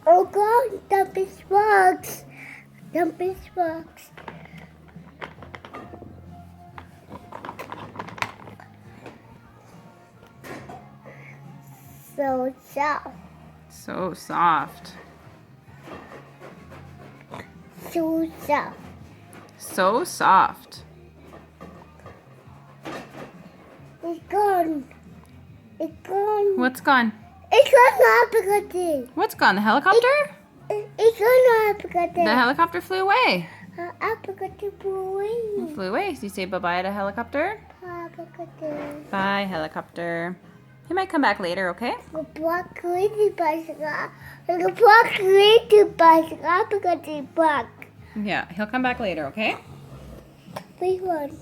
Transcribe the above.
Oh God, the fish works. The fish works. So soft. So soft. So soft. So soft. It's gone. It's gone. What's gone? It's gone Africa. What's gone? The helicopter? It's gone Africa. The helicopter flew away. Africa It boy. flew away. So you say bye-bye to helicopter? Africa. Bye, helicopter. He might come back later, okay? Block crazy bicycle. Block crazy bicycle. Africa block. Yeah, he'll come back later, okay? Which one?